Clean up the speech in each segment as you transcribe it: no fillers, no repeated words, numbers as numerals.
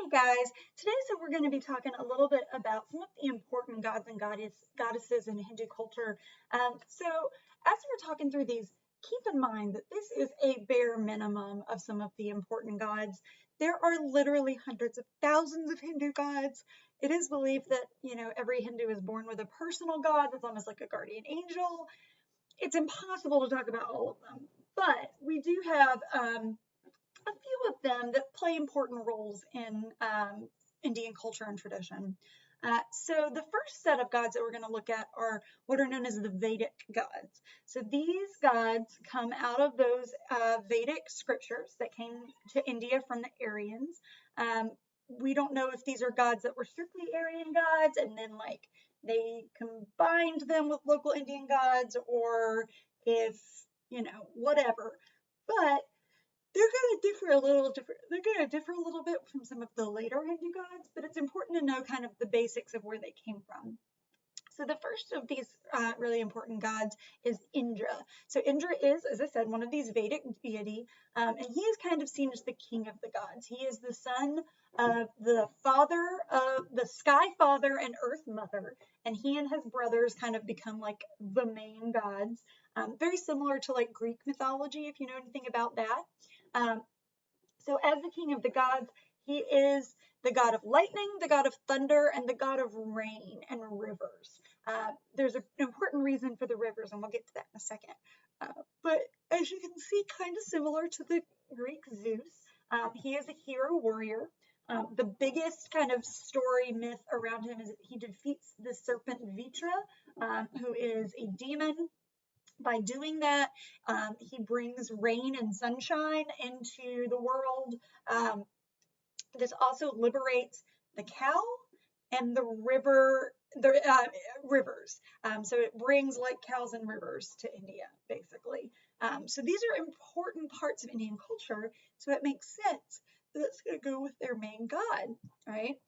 Hey guys, we're going to be talking a little bit about some of the important gods and goddesses in Hindu culture. As we're talking through these, keep in mind that this is a bare minimum of some of the important gods. There are literally hundreds of thousands of Hindu gods. It is believed that, every Hindu is born with a personal god that's almost like a guardian angel. It's impossible to talk about all of them, but we do have a few of them that play important roles in Indian culture and tradition. So the first set of gods that we're going to look at are what are known as the Vedic gods. So these gods come out of those Vedic scriptures that came to India from the Aryans. We don't know if these are gods that were strictly Aryan gods and then they combined them with local Indian gods, or if, whatever. But they're going to differ a little bit from some of the later Hindu gods, but it's important to know kind of the basics of where they came from. So the first of these really important gods is Indra. So Indra is, as I said, one of these Vedic deity, and he is kind of seen as the king of the gods. He is the son of the sky father and earth mother, and he and his brothers kind of become like the main gods. Very similar to like Greek mythology, if you know anything about that. So as the king of the gods, he is the god of lightning, the god of thunder, and the god of rain and rivers. There's an important reason for the rivers, and we'll get to that in a second. But as you can see, kind of similar to the Greek Zeus, he is a hero warrior. The biggest kind of story myth around him is that he defeats the serpent Vitra, who is a demon. By doing that, he brings rain and sunshine into the world. This also liberates the cow and the rivers. So it brings like cows and rivers to India, basically. So these are important parts of Indian culture. So it makes sense that it's going to go with their main god, right?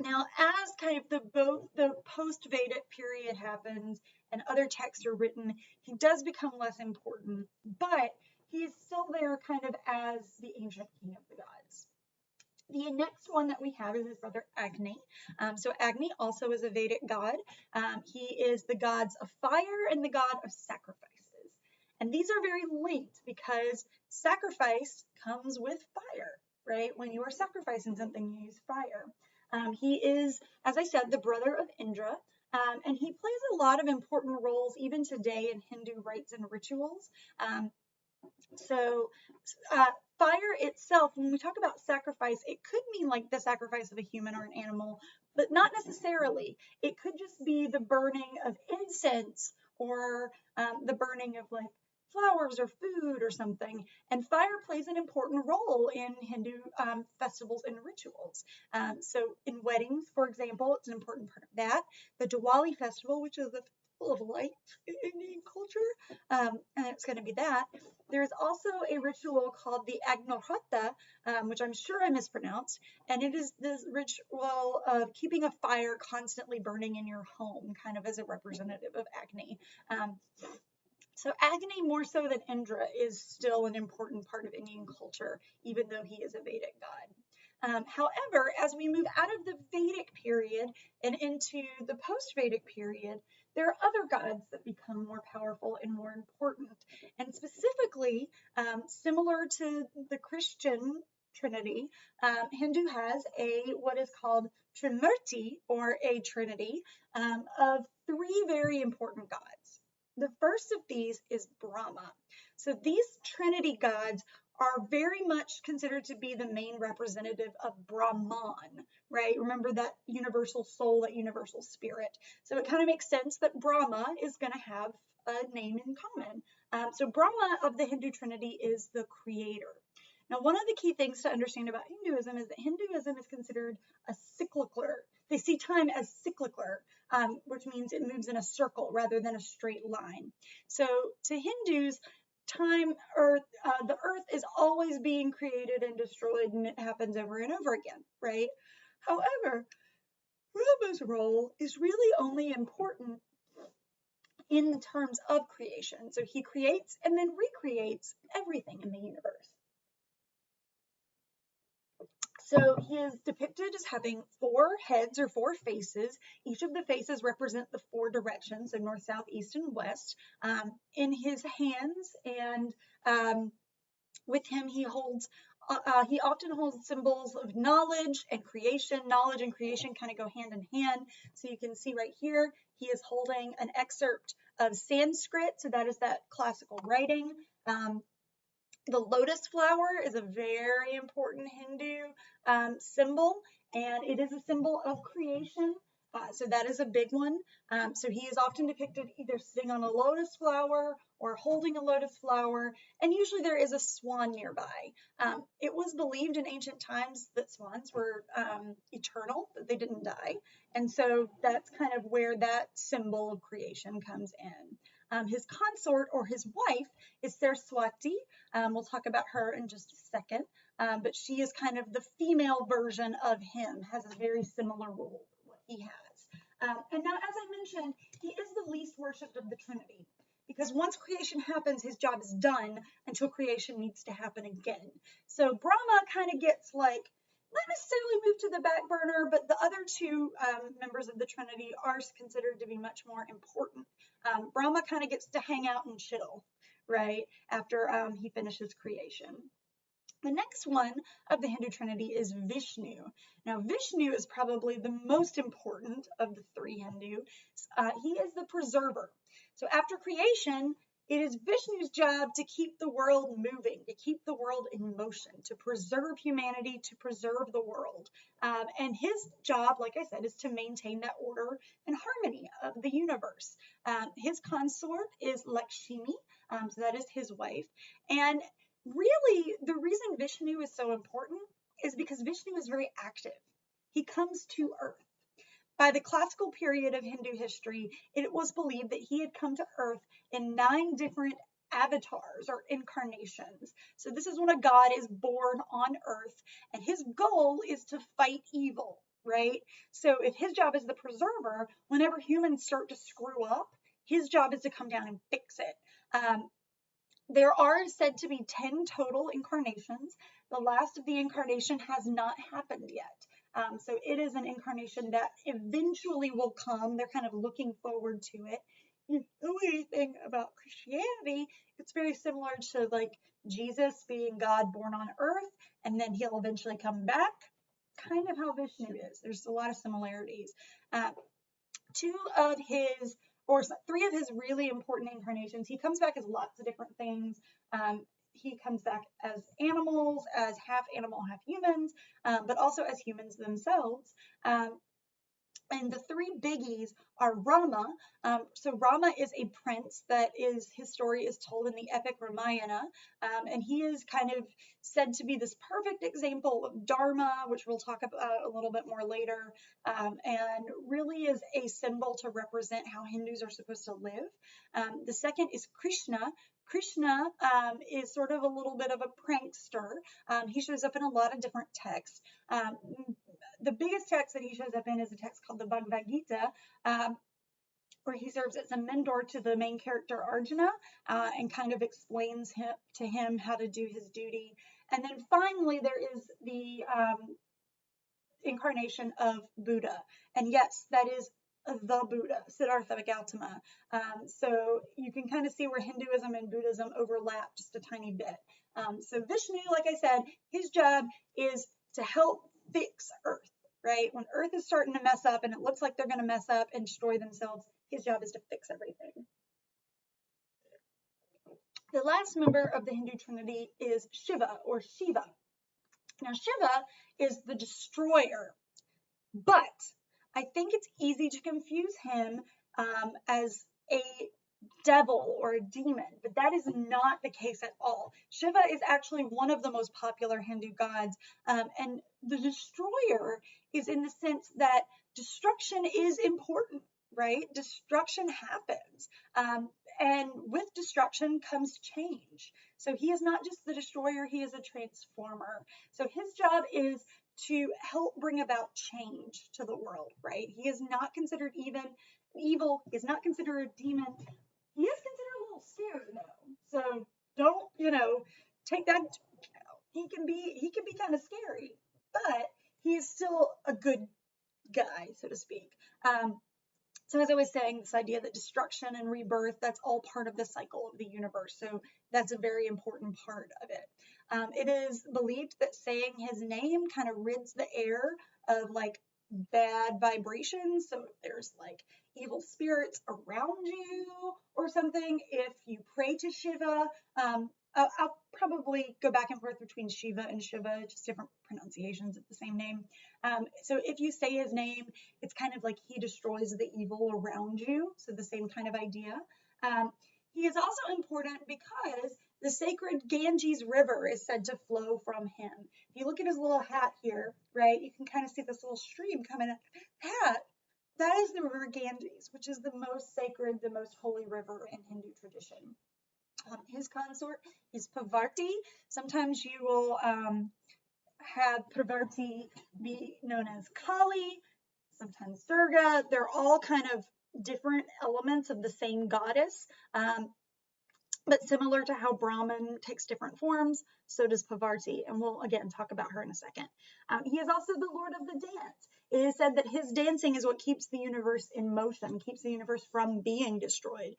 Now, as kind of the post-Vedic period happens and other texts are written, he does become less important, but he is still there kind of as the ancient king of the gods. The next one that we have is his brother Agni. So Agni also is a Vedic god. He is the gods of fire and the god of sacrifices. And these are very linked because sacrifice comes with fire, right? When you are sacrificing something, you use fire. He is, as I said, the brother of Indra, and he plays a lot of important roles even today in Hindu rites and rituals. Fire itself, when we talk about sacrifice, it could mean like the sacrifice of a human or an animal, but not necessarily. It could just be the burning of incense or the burning of like flowers or food or something. And fire plays an important role in Hindu festivals and rituals. So in weddings, for example, it's an important part of that. The Diwali festival, which is the full of light in Indian culture, and it's going to be that. There's also a ritual called the Agnohotra, which I'm sure I mispronounced, and it is this ritual of keeping a fire constantly burning in your home, kind of as a representative of Agni. So Agni, more so than Indra, is still an important part of Indian culture, even though he is a Vedic god. However, as we move out of the Vedic period and into the post-Vedic period, there are other gods that become more powerful and more important. And specifically, similar to the Christian Trinity, Hindu has what is called Trimurti, or a Trinity, of three very important gods. The first of these is Brahma. So these Trinity gods are very much considered to be the main representative of Brahman, right? Remember that universal soul, that universal spirit. So it kind of makes sense that Brahma is going to have a name in common. So Brahma of the Hindu Trinity is the creator. Now, one of the key things to understand about Hinduism is that Hinduism is considered a cyclical. They see time as cyclical, which means it moves in a circle rather than a straight line. So to Hindus, the earth is always being created and destroyed, and it happens over and over again, right? However, Brahma's role is really only important in terms of creation. So he creates and then recreates everything in the universe. So he is depicted as having 4 heads or 4 faces. Each of the faces represent the 4 directions, so north, south, east, and west. In his hands and with him, he often holds symbols of knowledge and creation. Knowledge and creation kind of go hand in hand. So you can see right here, he is holding an excerpt of Sanskrit. So that is that classical writing. The lotus flower is a very important Hindu symbol, and it is a symbol of creation. So that is a big one. So he is often depicted either sitting on a lotus flower or holding a lotus flower, and usually there is a swan nearby. It was believed in ancient times that swans were eternal, that they didn't die, and so that's kind of where that symbol of creation comes in. His consort or his wife is Saraswati. We'll talk about her in just a second, but she is kind of the female version of him, has a very similar role to what he has. And now, as I mentioned, he is the least worshipped of the Trinity, because once creation happens, his job is done until creation needs to happen again. So Brahma kind of gets like, not necessarily moved to the back burner, but the other 2 members of the Trinity are considered to be much more important. Brahma kind of gets to hang out and chill, right, after he finishes creation. The next one of the Hindu Trinity is Vishnu. Now, Vishnu is probably the most important of the 3 Hindus. He is the preserver. So after creation, it is Vishnu's job to keep the world moving, to keep the world in motion, to preserve humanity, to preserve the world. And his job, like I said, is to maintain that order and harmony of the universe. His consort is Lakshmi, so that is his wife. And really, the reason Vishnu is so important is because Vishnu is very active. He comes to Earth. By the classical period of Hindu history, it was believed that he had come to Earth in 9 different avatars or incarnations. So this is when a god is born on Earth, and his goal is to fight evil, right? So if his job is the preserver, whenever humans start to screw up, his job is to come down and fix it. There are said to be 10 total incarnations. The last of the incarnation has not happened yet. So it is an incarnation that eventually will come. They're kind of looking forward to it. If you know anything about Christianity, it's very similar to like Jesus being God born on earth, and then he'll eventually come back. Kind of how Vishnu is. There's a lot of similarities. 2 of his, or 3 of his really important incarnations, he comes back as lots of different things. He comes back as animals, as half animal, half humans, but also as humans themselves. And the 3 biggies are Rama. So Rama is a prince that his story is told in the epic Ramayana. And he is kind of said to be this perfect example of Dharma, which we'll talk about a little bit more later, and really is a symbol to represent how Hindus are supposed to live. The second is Krishna. Krishna is sort of a little bit of a prankster. He shows up in a lot of different texts. The biggest text that he shows up in is a text called the Bhagavad Gita, where he serves as a mentor to the main character Arjuna and kind of explains to him how to do his duty. And then finally, there is the incarnation of Buddha. And yes, that is the Buddha, Siddhartha Gautama. So you can kind of see where Hinduism and Buddhism overlap just a tiny bit. So Vishnu, like I said, his job is to help fix Earth, right? When Earth is starting to mess up and it looks like they're going to mess up and destroy themselves, his job is to fix everything. The last member of the Hindu Trinity is Shiva or Shiva. Now, Shiva is the destroyer, but I think it's easy to confuse him as a devil or a demon, but that is not the case at all. Shiva is actually one of the most popular Hindu gods, and the destroyer is in the sense that destruction is important, right? Destruction happens, and with destruction comes change. So he is not just the destroyer, he is a transformer. So his job is to help bring about change to the world, right? He is not considered even evil, he is not considered a demon. He is considered a little scary though. So don't, take that. He can be kind of scary, but good guy, so to speak. So as I was saying, this idea that destruction and rebirth, that's all part of the cycle of the universe. So that's a very important part of it. It is believed that saying his name kind of rids the air of like bad vibrations. So if there's like evil spirits around you or something, if you pray to Shiva, I'll probably go back and forth between Shiva and Shiva, just different pronunciations of the same name. So if you say his name, it's kind of like he destroys the evil around you. So the same kind of idea. He is also important because the sacred Ganges River is said to flow from him. If you look at his little hat here, right, you can kind of see this little stream coming out of his hat. That is the river Ganges, which is the most sacred, the most holy river in Hindu tradition. His consort is Parvati. Sometimes you will have Parvati be known as Kali, sometimes Durga. They're all kind of different elements of the same goddess. But similar to how Brahman takes different forms, so does Parvati, and we'll again talk about her in a second. He is also the Lord of the Dance. It is said that his dancing is what keeps the universe in motion, keeps the universe from being destroyed.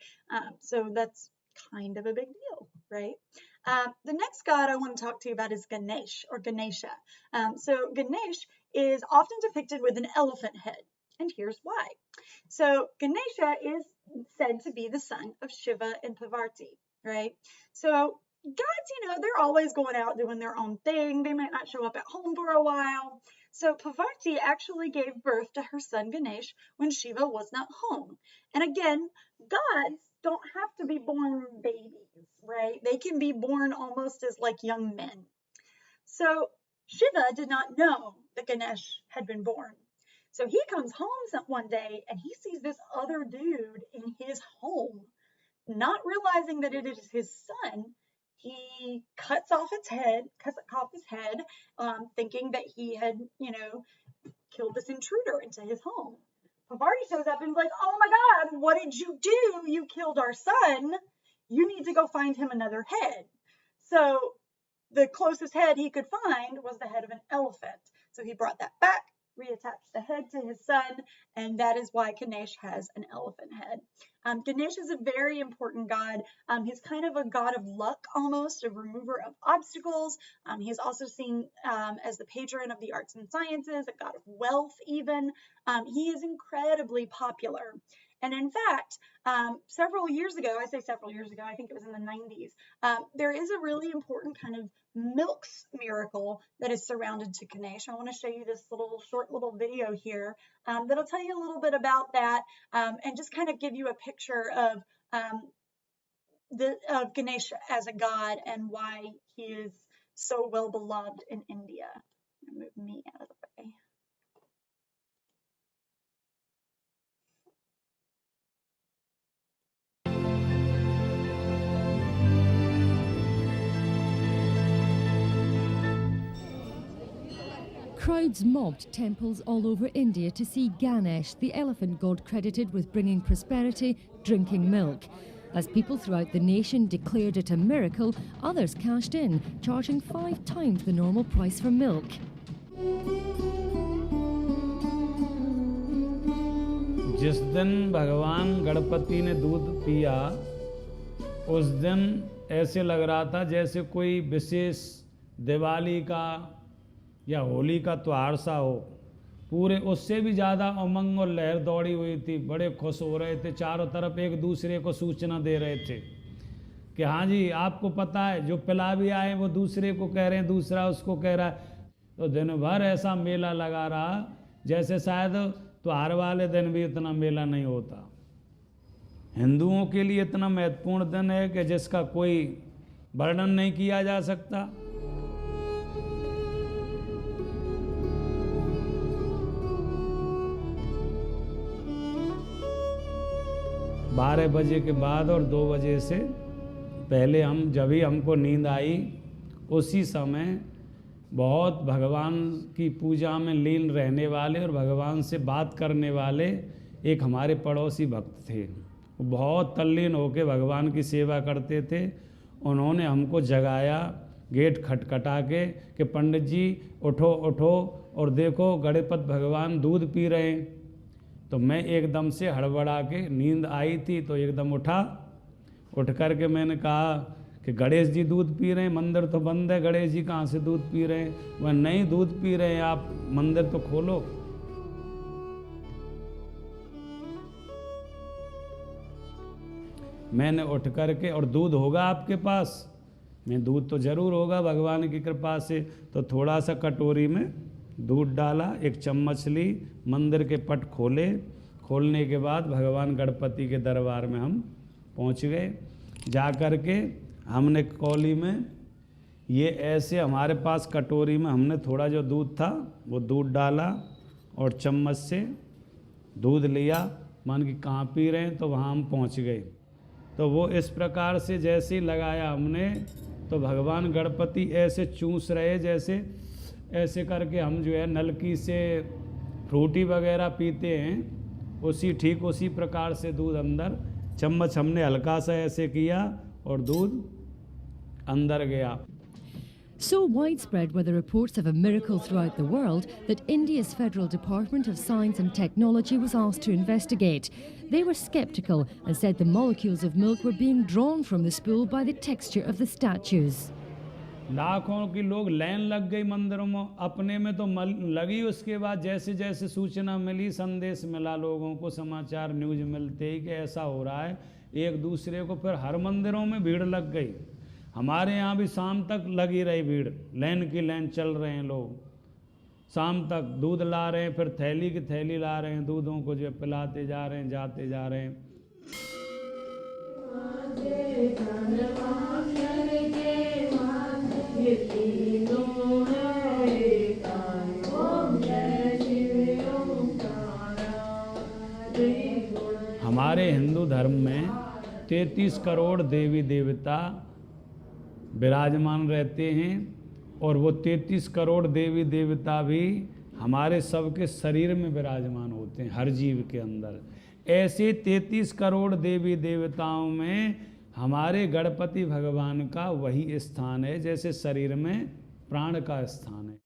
So that's kind of a big deal, right? The next god I want to talk to you about is Ganesh or Ganesha. So Ganesh is often depicted with an elephant head, and here's why. So Ganesha is said to be the son of Shiva and Parvati, right? So gods, they're always going out doing their own thing. They might not show up at home for a while. So Parvati actually gave birth to her son Ganesh when Shiva was not home. And again, gods don't have to be born babies, right? They can be born almost as like young men. So Shiva did not know that Ganesh had been born. So he comes home one day and he sees this other dude in his home, not realizing that it is his son. He cuts off his head, thinking that he had, killed this intruder into his home. Parvati shows up and is like, oh my God, what did you do? You killed our son. You need to go find him another head. So the closest head he could find was the head of an elephant. So he brought that back, reattached the head to his son, and that is why Ganesh has an elephant head. Ganesh is a very important god. He's kind of a god of luck almost, a remover of obstacles. He's also seen as the patron of the arts and sciences, a god of wealth even. He is incredibly popular. And in fact, several years ago, I think it was in the 90s, there is a really important kind of milk miracle that is surrounded to Ganesh. I want to show you this short little video here that'll tell you a little bit about that and just kind of give you a picture of Ganesh as a god and why he is so well beloved in India. I'm going to move me out of the way. Crowds mobbed temples all over India to see Ganesh, the elephant god credited with bringing prosperity, drinking milk. As people throughout the nation declared it a miracle, others cashed in, charging 5 times the normal price for milk. जिस दिन भगवान गणपति ने दूध पिया, उस दिन ऐसे लग रहा था जैसे कोई विशेष दिवाली का या होली का त्योहार सा हो। पूरे उससे भी ज़्यादा उमंग और लहर दौड़ी हुई थी, बड़े खुश हो रहे थे, चारों तरफ एक दूसरे को सूचना दे रहे थे कि हाँ जी आपको पता है, जो पिला भी आए वो दूसरे को कह रहे हैं, दूसरा उसको कह रहा है। तो दिन भर ऐसा मेला लगा रहा जैसे शायद त्योहार वाले दिन भी इतना मेला नहीं होता। हिंदुओं के लिए इतना महत्वपूर्ण दिन है कि जिसका कोई वर्णन नहीं किया जा सकता। 12 बजे के बाद और 2 बजे से पहले जब भी हमको नींद आई, उसी समय बहुत भगवान की पूजा में लीन रहने वाले और भगवान से बात करने वाले एक हमारे पड़ोसी भक्त थे। वो बहुत तल्लीन होकर भगवान की सेवा करते थे। उन्होंने हमको जगाया गेट खटखटा के कि पंडित जी उठो उठो और देखो गणपत भगवान दूध पी रहे हैं। तो मैं एकदम से हड़बड़ा के, नींद आई थी तो एकदम उठा, उठ कर के मैंने कहा कि गणेश जी दूध पी रहे हैं, मंदिर तो बंद है, गणेश जी कहाँ से दूध पी रहे हैं? वह नहीं, दूध पी रहे हैं, आप मंदिर तो खोलो। मैंने उठ कर के, और दूध होगा आपके पास? मैं दूध तो जरूर होगा भगवान की कृपा से। तो थोड़ा सा कटोरी में दूध डाला, एक चम्मच ली, मंदिर के पट खोले, खोलने के बाद भगवान गणपति के दरबार में हम पहुंच गए। जा कर के हमने कौली में ये ऐसे, हमारे पास कटोरी में हमने थोड़ा जो दूध था वो दूध डाला और चम्मच से दूध लिया, मान कि कहाँ पी रहे हैं, तो वहाँ हम पहुँच गए। तो वो इस प्रकार से जैसे ही लगाया हमने, तो भगवान गणपति ऐसे चूस रहे जैसे ऐसे करके हम जो है नलकी से फ्रूटी वगैरह पीते हैं, ठीक उसी प्रकार से दूध अंदर, चम्मच हमने हल्का सा ऐसे किया और दूध अंदर गया। So widespread were the reports of a miracle throughout the world that India's Federal Department of Science and Technology was asked to investigate. They were sceptical and said the molecules of milk were being drawn from the spool by the texture of the statues. लाखों की लोग line लग गई मंदिरों में, अपने में तो लगी। उसके बाद जैसे जैसे सूचना मिली, संदेश मिला लोगों को, समाचार न्यूज मिलते ही कि ऐसा हो रहा है, एक दूसरे को फिर हर मंदिरों में भीड़ लग गई। हमारे यहाँ भी शाम तक लगी रही भीड़, लाइन की लाइन चल रहे हैं लोग, शाम तक दूध ला रहे हैं, फिर थैली की थैली ला रहे हैं, दूधों को जो पिलाते जा रहे हैं, जाते जा रहे हैं। हमारे हिंदू धर्म में 33 करोड़ देवी देवता विराजमान रहते हैं, और वो 33 करोड़ देवी देवता भी हमारे सबके शरीर में विराजमान होते हैं, हर जीव के अंदर। ऐसे 33 करोड़ देवी देवताओं में हमारे गणपति भगवान का वही स्थान है जैसे शरीर में प्राण का स्थान है।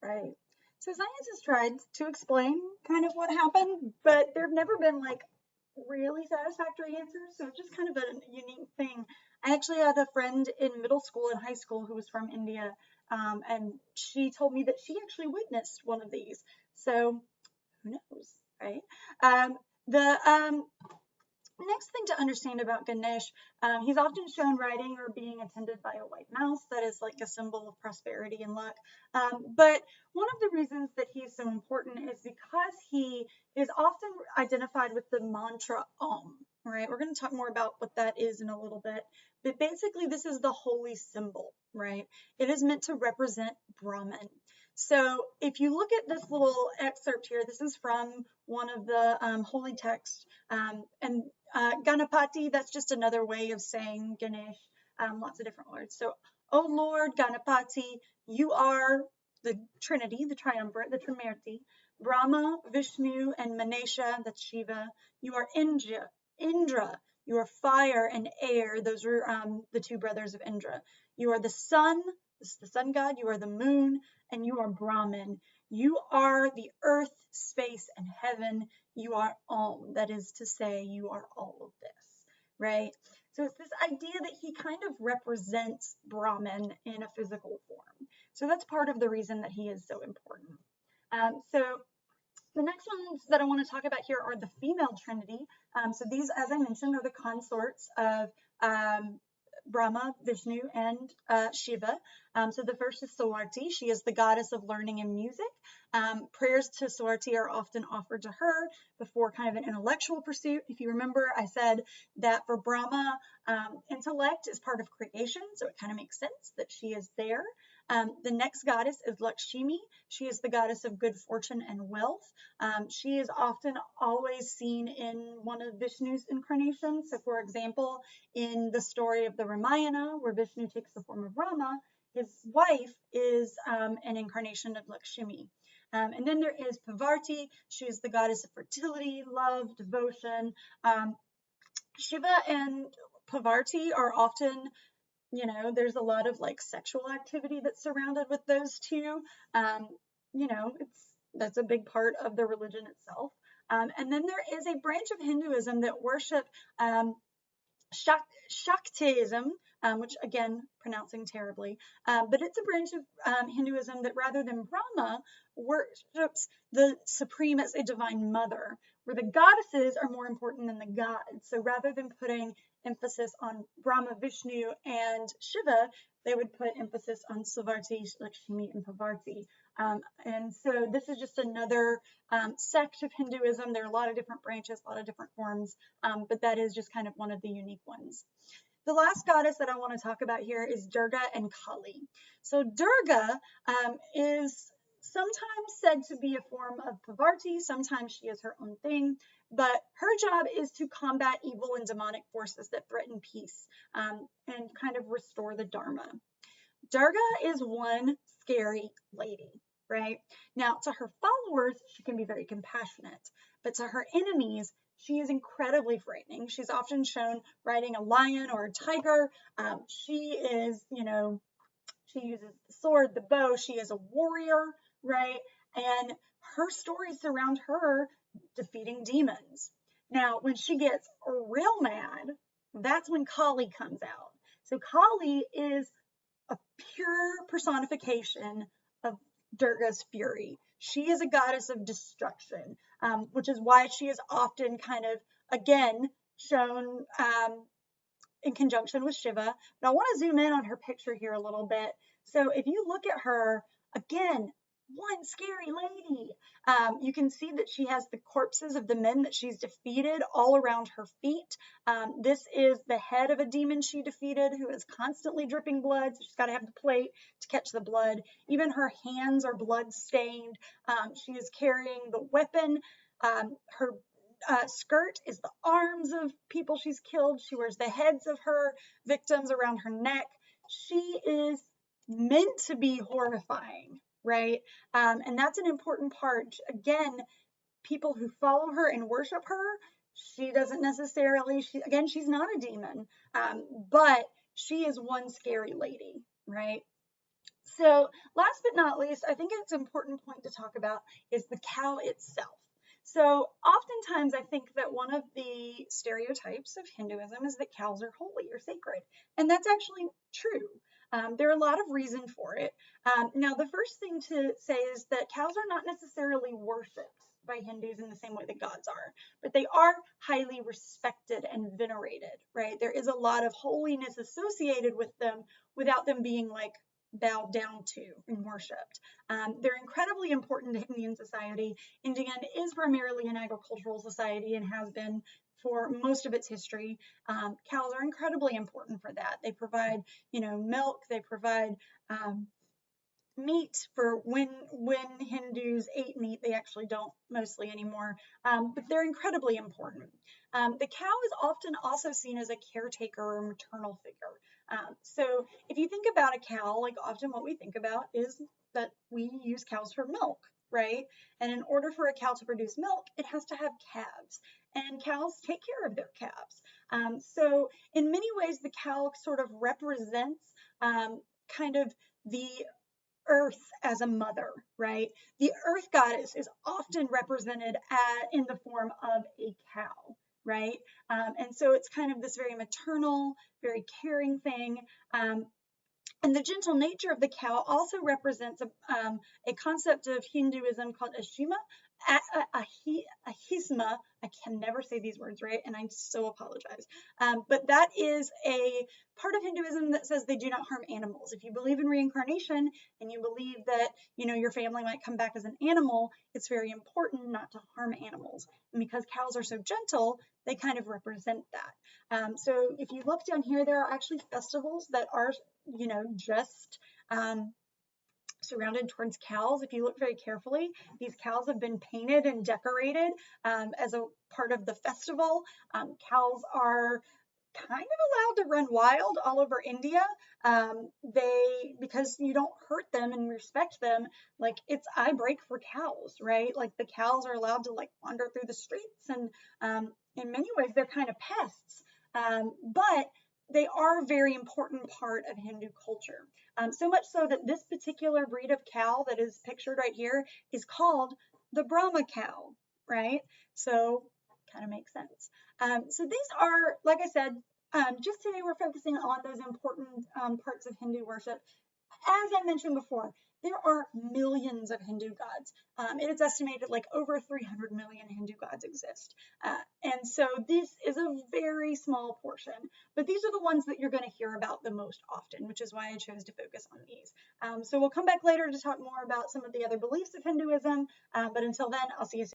Right. So science has tried to explain kind of what happened, but there have never been like really satisfactory answers. So it's just kind of a unique thing. I actually had a friend in middle school and high school who was from India, and she told me that she actually witnessed one of these. So who knows, right? The next thing to understand about Ganesh, he's often shown riding or being attended by a white mouse. That is like a symbol of prosperity and luck. But one of the reasons that he's so important is because he is often identified with the mantra Om. Right? We're going to talk more about what that is in a little bit. But basically, this is the holy symbol, right? It is meant to represent Brahman. So if you look at this little excerpt here, this is from one of the holy texts, and Ganapati, that's just another way of saying Ganesh, lots of different words. So, O Lord Ganapati, you are the Trinity, the Triumvirate, the Trimurti, Brahma, Vishnu, and Manesha, that's Shiva. You are Indra, you are fire and air. Those are the two brothers of Indra. You are the sun, this is the sun god, you are the moon, and you are Brahman. You are the earth, space, and heaven. You are Om. That is to say, you are all of this, right? So it's this idea that he kind of represents Brahman in a physical form. So that's part of the reason that he is so important. So the next ones that I want to talk about here are the female trinity. So these, as I mentioned, are the consorts of Brahma, Vishnu, and Shiva. So the first is Sawarti. She is the goddess of learning and music. Prayers to Sawarti are often offered to her before kind of an intellectual pursuit. If you remember, I said that for Brahma, intellect is part of creation, so it kind of makes sense that she is there. The next goddess is Lakshmi. She is the goddess of good fortune and wealth. She is often always seen in one of Vishnu's incarnations. So for example, in the story of the Ramayana, where Vishnu takes the form of Rama, his wife is an incarnation of Lakshmi. And then there is Parvati. She is the goddess of fertility, love, devotion. Shiva and Parvati are often, there's a lot of like sexual activity that's surrounded with those two. You know, that's a big part of the religion itself. And then there is a branch of Hinduism that worship Shaktism, which again, pronouncing terribly, but it's a branch of Hinduism that rather than Brahma worships the supreme as a divine mother, where the goddesses are more important than the gods. So rather than putting emphasis on Brahma, Vishnu, and Shiva, they would put emphasis on Savarti, Lakshmi, and Parvati. And so this is just another sect of Hinduism. There are a lot of different branches, a lot of different forms, but that is just kind of one of the unique ones. The last goddess that I want to talk about here is Durga and Kali. So Durga is sometimes said to be a form of Parvati, sometimes she is her own thing, but her job is to combat evil and demonic forces that threaten peace and kind of restore the Dharma. Durga is one scary lady, right? Now, to her followers, she can be very compassionate, but to her enemies, she is incredibly frightening. She's often shown riding a lion or a tiger. She is, she uses the sword, the bow. She is a warrior, right? And her stories surround her defeating demons. Now, when she gets real mad, that's when Kali comes out. So Kali is a pure personification of Durga's fury. She is a goddess of destruction, which is why she is often kind of, again, shown in conjunction with Shiva. But I want to zoom in on her picture here a little bit. So if you look at her, again, one scary lady. You can see that she has the corpses of the men that she's defeated all around her feet. This is the head of a demon she defeated who is constantly dripping blood. So she's got to have the plate to catch the blood. Even her hands are blood stained. She is carrying the weapon. Her skirt is the arms of people she's killed. She wears the heads of her victims around her neck. She is meant to be horrifying, right? And that's an important part. Again, people who follow her and worship her, she doesn't necessarily, she's not a demon, but she is one scary lady, right? So last but not least, I think it's an important point to talk about is the cow itself. So oftentimes I think that one of the stereotypes of Hinduism is that cows are holy or sacred, and that's actually true. There are a lot of reasons for it. Now, the first thing to say is that cows are not necessarily worshipped by Hindus in the same way that gods are, but they are highly respected and venerated, right? There is a lot of holiness associated with them without them being like bowed down to and worshipped. They're incredibly important to Indian society. India is primarily an agricultural society and has been for most of its history. Cows are incredibly important for that. They provide, milk. They provide meat for when Hindus ate meat. They actually don't mostly anymore, but they're incredibly important. The cow is often also seen as a caretaker or maternal figure. So if you think about a cow, like often what we think about is that we use cows for milk, right? And in order for a cow to produce milk, it has to have calves, and cows take care of their calves. So in many ways, the cow sort of represents kind of the earth as a mother, right? The earth goddess is often represented in the form of a cow, right? And so it's kind of this very maternal, very caring thing. And the gentle nature of the cow also represents a concept of Hinduism called Ahimsa. I can never say these words right, and I so apologize. But that is a part of Hinduism that says they do not harm animals. If you believe in reincarnation and you believe that your family might come back as an animal, it's very important not to harm animals. And because cows are so gentle, they kind of represent that. So if you look down here, there are actually festivals that are just surrounded towards cows. If you look very carefully, these cows have been painted and decorated as a part of the festival. Cows are kind of allowed to run wild all over India. Because you don't hurt them and respect them, like it's eye break for cows, right? Like the cows are allowed to like wander through the streets, and in many ways they're kind of pests. But they are a very important part of Hindu culture. So much so that this particular breed of cow that is pictured right here is called the Brahma cow, right? So kind of makes sense. So these are, like I said, just today we're focusing on those important parts of Hindu worship. As I mentioned before, there are millions of Hindu gods. It is estimated like over 300 million Hindu gods exist. And so this is a very small portion, but these are the ones that you're going to hear about the most often, which is why I chose to focus on these. So we'll come back later to talk more about some of the other beliefs of Hinduism, but until then, I'll see you soon.